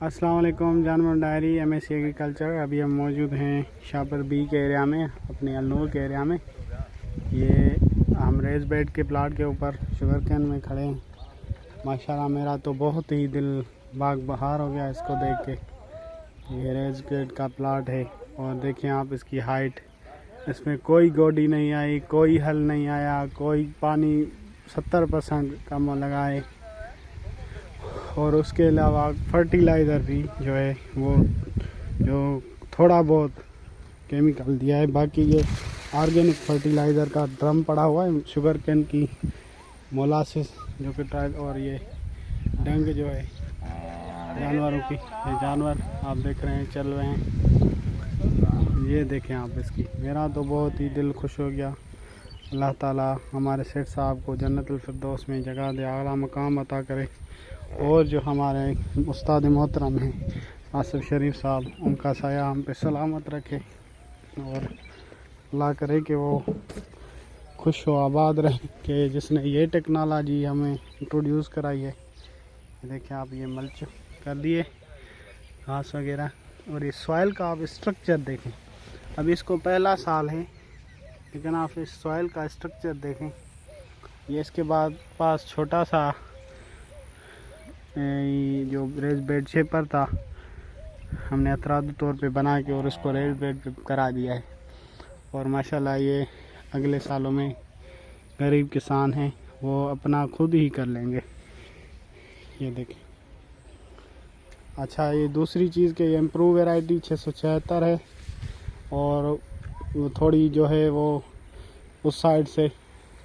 अस्सलाम वालेकुम। जानवर डायरी MSc एग्रीकल्चर। अभी हम मौजूद हैं शाहपुर बी के एरिया में, अपने अल्नूर के एरिया में। ये हम रेस बेड के प्लाट के ऊपर शुगर कैन में खड़े हैं। माशाल्लाह मेरा तो बहुत ही दिल बाग बहार हो गया इसको देख के। ये रेस बेड का प्लाट है और देखें आप इसकी हाइट। इसमें कोई गोडी नहीं आई, कोई हल नहीं आया, कोई पानी 70% कम लगा है। और उसके अलावा फर्टिलाइज़र भी जो है वो जो थोड़ा बहुत केमिकल दिया है। बाकी ये ऑर्गेनिक फर्टिलाइज़र का ड्रम पड़ा हुआ है, शुगर कैन की मोलासिस जो कि ट्रायल, और ये डंग जो है जानवरों की। ये जानवर आप देख रहे हैं चल रहे हैं, ये देखें आप इसकी। मेरा तो बहुत ही दिल खुश हो गया। अल्लाह ताला हमारे सेठ साहब को जन्नतुल फिरदौस में जगह दे, आला मकाम अता करे। और जो हमारे उस्ताद मोहतरम हैं आसिफ शरीफ साहब, उनका साया हम पे सलामत रखे और अल्लाह करे कि वो खुश हो आबाद रहे कि जिसने ये टेक्नोलॉजी हमें इंट्रोड्यूस कराई है। देखिए आप, ये मल्च कर दिए घास वगैरह। और ये सॉइल का आप स्ट्रक्चर देखें। अभी इसको पहला साल है, लेकिन आप इस सॉइल का स्ट्रक्चर देखें। ये इसके बाद पास छोटा सा जो रेस बेड शेपर था, हमने अतरादू तौर पे बना के और उसको रेस बेड पे करा दिया है। और माशाल्लाह ये अगले सालों में गरीब किसान हैं वो अपना खुद ही कर लेंगे। ये देखें। अच्छा, ये दूसरी चीज़ के इम्प्रूव वैरायटी 676 है और वो थोड़ी जो है वो उस साइड से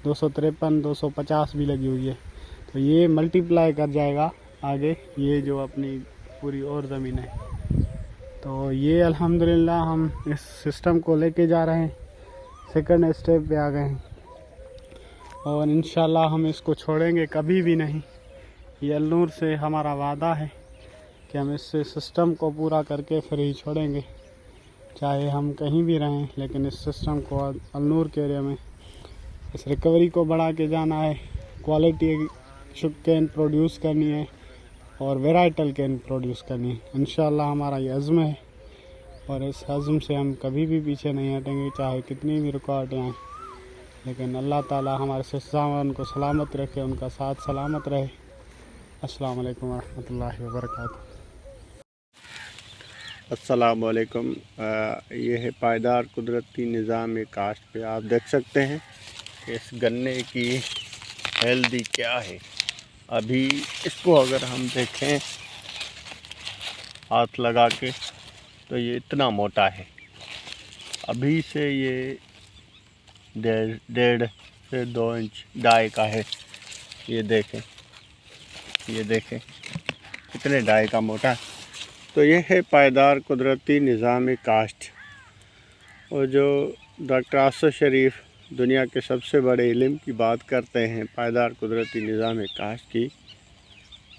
253 250 भी लगी हुई है। तो ये मल्टीप्लाई कर जाएगा आगे, ये जो अपनी पूरी और ज़मीन है। तो ये अल्हम्दुलिल्लाह हम इस सिस्टम को लेके जा रहे हैं, सेकंड स्टेप पे आ गए हैं और इंशाल्लाह हम इसको छोड़ेंगे कभी भी नहीं। ये अल्नूर से हमारा वादा है कि हम इस सिस्टम को पूरा करके फिर ही छोड़ेंगे, चाहे हम कहीं भी रहें। लेकिन इस सिस्टम को अल्नूर के एरिया में इस रिकवरी को बढ़ा के जाना है, क्वालिटी शुगर कैन प्रोड्यूस करनी है और वेराइटल कैन प्रोड्यूस करनी है। इंशाल्लाह हमारा ये अज़्म है और इस अज़्म से हम कभी भी पीछे नहीं हटेंगे, चाहे कितनी भी रुकावटें आएँ। लेकिन अल्लाह ताला हमारे सिस्टम को सलामत रखे, उनका साथ सलामत रहे। अस्सलाम वालेकुम वरहमतुल्लाहि वबरकातुहू। अस्सलाम वालेकुम। ये है पायदार कुदरती निज़ाम काश्त पे आप देख सकते हैं कि इस गन्ने की हेल्दी क्या है। अभी इसको अगर हम देखें हाथ लगा के तो ये इतना मोटा है। अभी से ये 1.5 से 2 इंच डाई का है। ये देखें, ये देखें कितने डाई का मोटा है। तो ये है पायदार कुदरती निज़ाम काश्त। और जो डॉक्टर आसिफ शरीफ दुनिया के सबसे बड़े इल्म की बात करते हैं पायदार कुदरती निज़ाम काश्त की,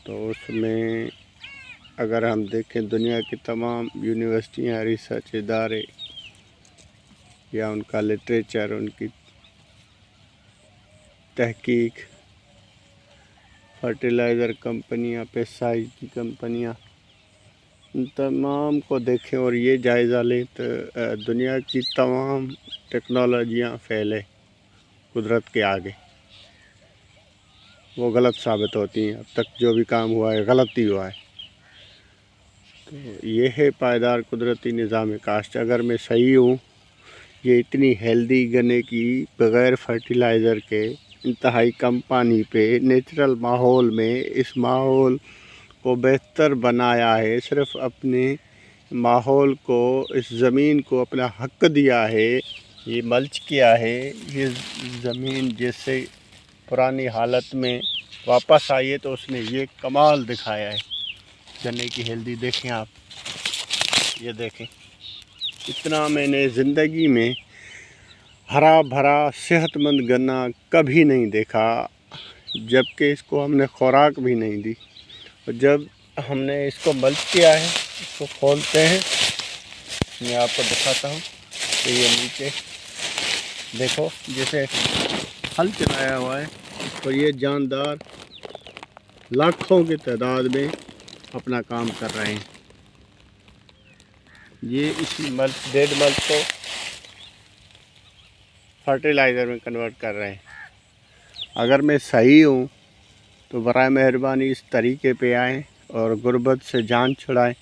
तो उसमें अगर हम देखें दुनिया की तमाम यूनिवर्सिटियाँ, रिसर्च इदारे या उनका लिटरेचर, उनकी तहकीक, फर्टिलाइज़र कंपनियाँ, पेस्टिसाइड की कंपनियाँ, उन तमाम को देखें और ये जायज़ा लें तो दुनिया की तमाम टेक्नोलॉजियाँ फैले कुदरत के आगे वो गलत साबित होती हैं। अब तक जो भी काम हुआ है गलत ही हुआ है। तो ये है पायदार कुदरती निज़ाम काश्त। अगर मैं सही हूँ, ये इतनी हेल्दी गन्ने की बग़ैर फर्टिलाइज़र के इंतहाई कम पानी पे नेचुरल माहौल में इस माहौल को बेहतर बनाया है। सिर्फ अपने माहौल को, इस ज़मीन को अपना हक दिया है, ये मल्च किया है। ये ज़मीन जैसे पुरानी हालत में वापस आई है, तो उसने ये कमाल दिखाया है। गन्ने की हेल्दी देखें आप, ये देखें इतना मैंने ज़िंदगी में हरा भरा सेहतमंद गन्ना कभी नहीं देखा, जबकि इसको हमने खुराक भी नहीं दी। और जब हमने इसको मल्च किया है, इसको खोलते हैं, मैं आपको दिखाता हूँ कि ये नीचे देखो जैसे हल चलाया हुआ है और ये जानदार लाखों की तादाद में अपना काम कर रहे हैं। ये इसी मल्च, डेड मल्च को फर्टिलाइज़र में कन्वर्ट कर रहे हैं। अगर मैं सही हूँ तो बराए मेहरबानी इस तरीके पे आएँ और गुर्बत से जान छुड़ाएं।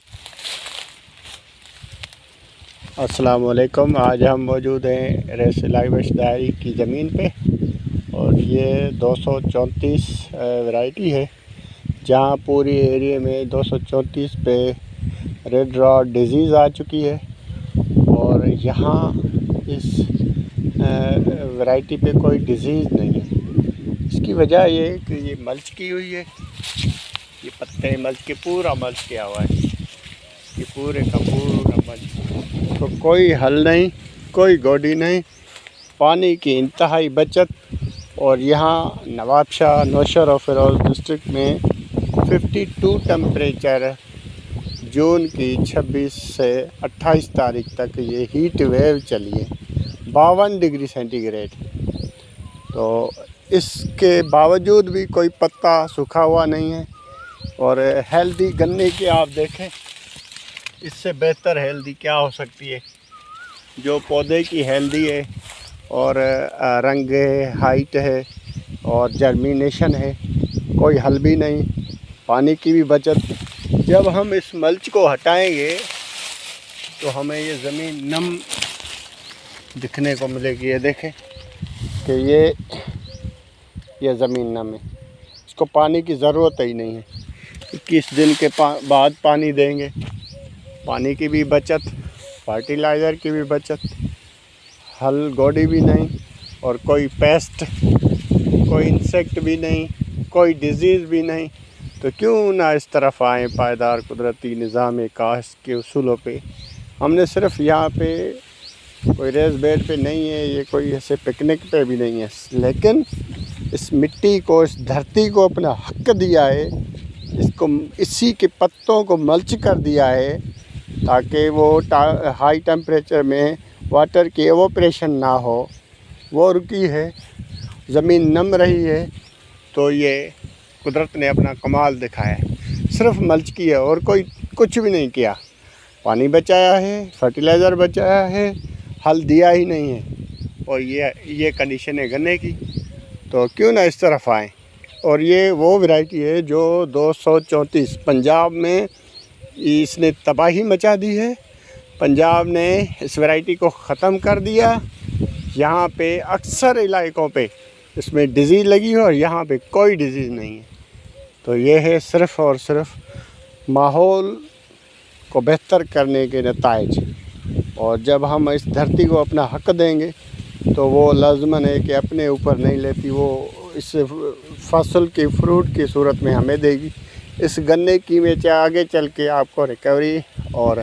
अस्सलाम वालेकुम। आज हम मौजूद हैं रेसिलाई बख्श डायरी की ज़मीन पे और ये 234 वैरायटी है, जहाँ पूरी एरिया में 234 पे रेड रॉट डिजीज़ आ चुकी है। और यहाँ इस वैरायटी पे कोई डिजीज़ नहीं है। इसकी वजह ये है कि ये मल्च की हुई है, ये पत्ते मल्च के पूरा मल्च किया हुआ है, ये पूरे का पूरा मल्च। तो कोई हल नहीं, कोई गोडी नहीं, पानी की इंतहाई बचत। और यहाँ नवाबशाह, नौशहर और फिरोज डिस्ट्रिक्ट में 52 टेम्परेचर जून की 26 से 28 तारीख तक ये हीट वेव चली है, 52 डिग्री सेंटीग्रेड। तो इसके बावजूद भी कोई पत्ता सूखा हुआ नहीं है। और हेल्दी गन्ने की आप देखें, इससे बेहतर हेल्दी क्या हो सकती है। जो पौधे की हेल्दी है और रंग है, हाइट है और जर्मिनेशन है, कोई हल भी नहीं, पानी की भी बचत। जब हम इस मल्च को हटाएंगे तो हमें ये ज़मीन नम दिखने को मिलेगी। ये देखें कि ये ज़मीन नम है, इसको पानी की ज़रूरत ही नहीं है। 21 दिन के बाद पानी देंगे, पानी की भी बचत, फर्टिलाइज़र की भी बचत, हल गोडी भी नहीं और कोई पेस्ट, कोई इंसेक्ट भी नहीं, कोई डिजीज़ भी नहीं। तो क्यों ना इस तरफ आएँ पायदार कुदरती निज़ाम काश्त के उसूलों पे। हमने सिर्फ यहाँ पे कोई रेस बेड पे नहीं है, ये कोई ऐसे पिकनिक पे भी नहीं है, लेकिन इस मिट्टी को, इस धरती को अपना हक दिया है, इसको, इसी के पत्तों को मल्च कर दिया है ताकि वो हाई टेम्परेचर में वाटर की एवोपरेशन ना हो, वो रुकी है, ज़मीन नम रही है। तो ये कुदरत ने अपना कमाल दिखाया है, सिर्फ मल्च की है और कोई कुछ भी नहीं किया। पानी बचाया है, फर्टिलाइज़र बचाया है, हल दिया ही नहीं है। और ये कंडीशन है गन्ने की। तो क्यों ना इस तरफ आएँ। और ये वो वैरायटी है जो 234 पंजाब में इसने तबाही मचा दी है। पंजाब ने इस वैरायटी को ख़त्म कर दिया। यहाँ पे अक्सर इलाकों पे इसमें डिजीज़ लगी है और यहाँ पे कोई डिजीज़ नहीं है। तो ये है सिर्फ़ और सिर्फ माहौल को बेहतर करने के नताइज। और जब हम इस धरती को अपना हक देंगे तो वो लाज़मन है कि अपने ऊपर नहीं लेती, वो इस फसल की, फ्रूट की सूरत में हमें देगी। इस गन्ने की मैं आगे चल के आपको रिकवरी और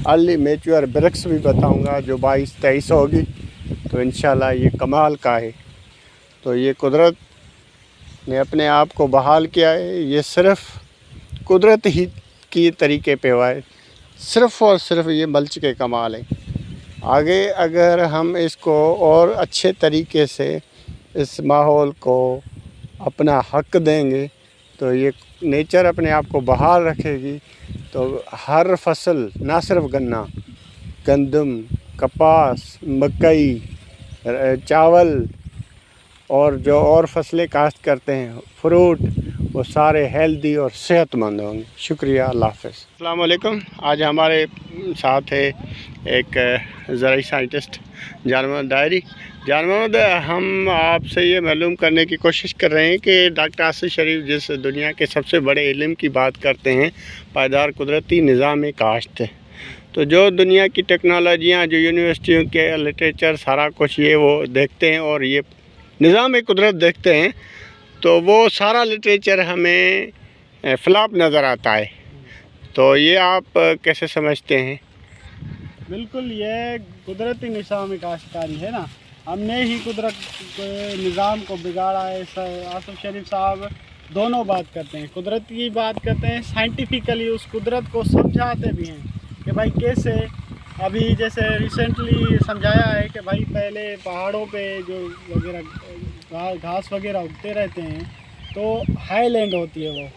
अर्ली मैच्योर ब्रिक्स भी बताऊंगा जो 22-23 होगी। तो इंशाल्लाह ये कमाल का है। तो ये कुदरत ने अपने आप को बहाल किया है, ये सिर्फ़ कुदरत ही की तरीके पे हुआ है, सिर्फ़ और सिर्फ ये मल्च के कमाल है। आगे अगर हम इसको और अच्छे तरीके से इस माहौल को अपना हक देंगे तो ये नेचर अपने आप को बहाल रखेगी। तो हर फसल, ना सिर्फ गन्ना, गंदम, कपास, मकई, चावल और जो और फसलें काश्त करते हैं, फ्रूट, वो सारे हेल्दी और सेहतमंद होंगे। शुक्रिया, अल्लाह हाफ़िज़। अस्सलाम वालेकुम। आज हमारे साथ है एक ज़राई साइंटिस्ट जान मोहम्मद डायरी। जान मोहम्मद, हम आपसे ये मालूम करने की कोशिश कर रहे हैं कि डॉक्टर आसिफ शरीफ जिस दुनिया के सबसे बड़े इल्म की बात करते हैं, पायदार कुदरती निज़ाम काश्त, तो जो दुनिया की टेक्नोलॉजियाँ, जो यूनिवर्सिटियों के लिटरेचर, सारा कुछ ये वो देखते हैं और ये निज़ाम कुदरत देखते हैं, तो वो सारा लिटरेचर हमें फ़्लॉप नज़र आता है। तो ये आप कैसे समझते हैं? बिल्कुल, ये कुदरती निज़ाम काश्तकारी है ना, हमने ही कुदरत के निज़ाम को बिगाड़ा है। आसिफ शरीफ साहब दोनों बात करते हैं, कुदरत की बात करते हैं, साइंटिफिकली उस कुदरत को समझाते भी हैं कि भाई कैसे। अभी जैसे रिसेंटली समझाया है कि भाई पहले पहाड़ों पे जो वगैरह घास वगैरह उगते रहते हैं तो हाईलैंड होती है वो,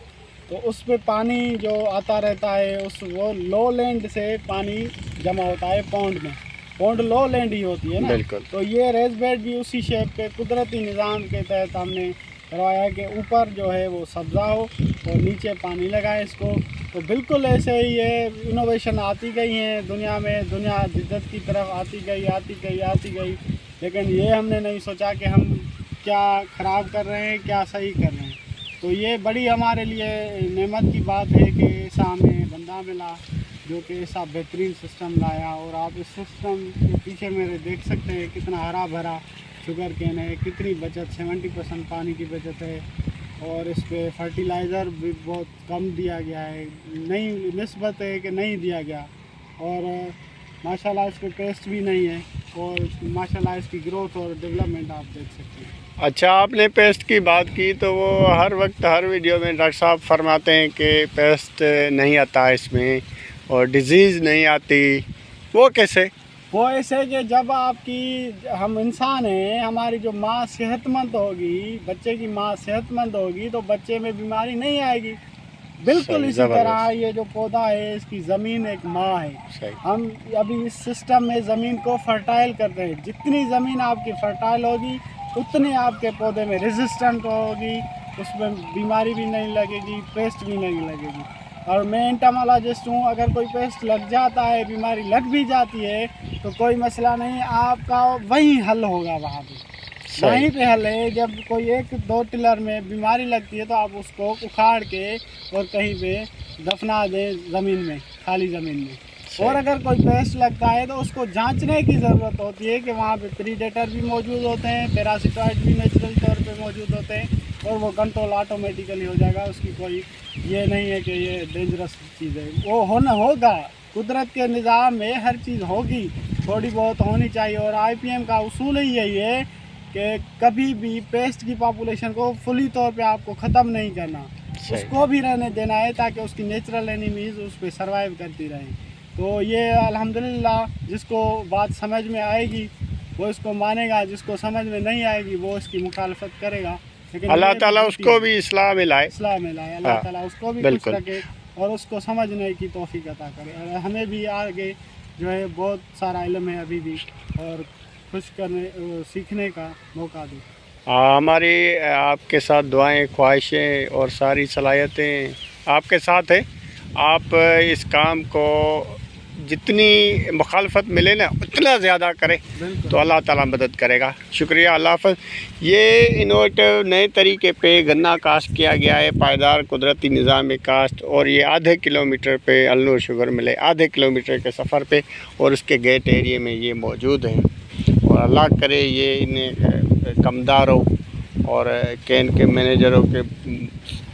तो उस पे पानी जो आता रहता है वो लो लैंड से पानी जमा होता है पौंड में। पौंड लो लैंड ही होती है ना। बिल्कुल। तो ये रेस बेड भी उसी शेप पे कुदरती निज़ाम के तहत हमने करवाया कि ऊपर जो है वो सब्ज़ा हो और नीचे पानी लगाए इसको। तो बिल्कुल ऐसे ही ये इनोवेशन आती गई हैं दुनिया में, दुनिया जिद्दत की तरफ आती गई, लेकिन ये हमने नहीं सोचा कि हम क्या ख़राब कर रहे हैं, क्या सही कर रहे हैं। तो ये बड़ी हमारे लिए नेमत की बात है कि ऐसा हमें बंदा मिला जो कि ऐसा बेहतरीन सिस्टम लाया। और आप इस सिस्टम के पीछे मेरे देख सकते हैं कितना हरा भरा शुगर केन है, कितनी बचत, 70% पानी की बचत है। और इस पे फर्टिलाइज़र भी बहुत कम दिया गया है, नहीं निस्बत है कि नहीं दिया गया। और माशाल्लाह इस पे पेस्ट भी नहीं है और माशाल्लाह इसकी ग्रोथ और डेवलपमेंट आप देख सकते हैं। अच्छा, आपने पेस्ट की बात की तो वो हर वक्त हर वीडियो में डॉक्टर साहब फरमाते हैं कि पेस्ट नहीं आता इसमें और डिजीज़ नहीं आती, वो कैसे? वो ऐसे कि जब आपकी, हम इंसान हैं, हमारी जो माँ सेहतमंद होगी, बच्चे की माँ सेहतमंद होगी तो बच्चे में बीमारी नहीं आएगी। बिल्कुल इसी तरह ये जो पौधा है इसकी ज़मीन एक माँ है। हम अभी इस सिस्टम में ज़मीन को फर्टाइल करते हैं। जितनी ज़मीन आपकी फर्टाइल होगी उतनी आपके पौधे में रेजिस्टेंट होगी, उसमें बीमारी भी नहीं लगेगी, पेस्ट भी नहीं लगेगी। और मैं एंटामोलॉजिस्ट हूँ, अगर कोई पेस्ट लग जाता है, बीमारी लग भी जाती है तो कोई मसला नहीं, आपका वही हल होगा वहाँ पे, वहीं पे हल है। जब कोई 1-2 टिलर में बीमारी लगती है तो आप उसको उखाड़ के और कहीं पे दफना दें ज़मीन में, खाली ज़मीन में। और अगर कोई पेस्ट लगता है तो उसको जांचने की ज़रूरत होती है कि वहाँ पे प्रीडेटर भी मौजूद होते हैं, पैरासिटॉइड भी नेचुरल तौर पे मौजूद होते हैं और वो कंट्रोल ऑटोमेटिकली हो जाएगा। उसकी कोई ये नहीं है कि ये डेंजरस चीज़ है, वो होगा। कुदरत के निज़ाम में हर चीज़ होगी, थोड़ी बहुत होनी चाहिए। और IPM का उसूल ही यही है कि कभी भी पेस्ट की पॉपुलेशन को फुली तौर पे आपको ख़त्म नहीं करना, उसको भी रहने देना है ताकि उसकी नेचुरल एनिमीज़ उस पर सर्वाइव करती रहें। तो ये अल्हम्दुलिल्लाह जिसको बात समझ में आएगी वो इसको मानेगा, जिसको समझ में नहीं आएगी वो इसकी मुखालफत करेगा। लेकिन अल्लाह ताला उसको भी इस्लाह मिलाए, अल्लाह ताला उसको भी खुश रखे और उसको समझने की तौफीक अता करे। और हमें भी आगे जो है बहुत सारा इल्म है अभी भी, और खुश करने सीखने का मौका दे। हमारी आपके साथ दुआएं, ख्वाहिशें और सारी सलाहियतें आपके साथ हैं। आप इस काम को जितनी मुखालफत मिले ना उतना ज़्यादा करें तो अल्लाह ताला मदद करेगा। शुक्रिया, अल्लाह हाफ़िज़। ये इनोवेटिव नए तरीके पे गन्ना काश्त किया गया है, पायदार कुदरती निज़ाम काश्त, और ये आधे किलोमीटर पे अलनूर शुगर मिले, आधे किलोमीटर के सफ़र पे, और उसके गेट एरिए में ये मौजूद हैं। और अल्लाह करे ये इन्हें कमदारों और कैन के मैनेजरों के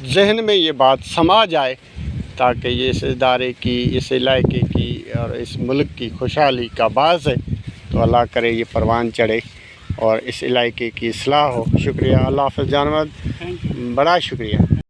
जहन में ये बात समा जाए ताकि ये इस इदारे की, इस इलाके की और इस मुल्क की खुशहाली का बाज़ है। तो अल्लाह करे ये परवान चढ़े और इस इलाके की इस्लाह हो। शुक्रिया, अल्लाह हाफ़िज़ जानवर, बड़ा शुक्रिया।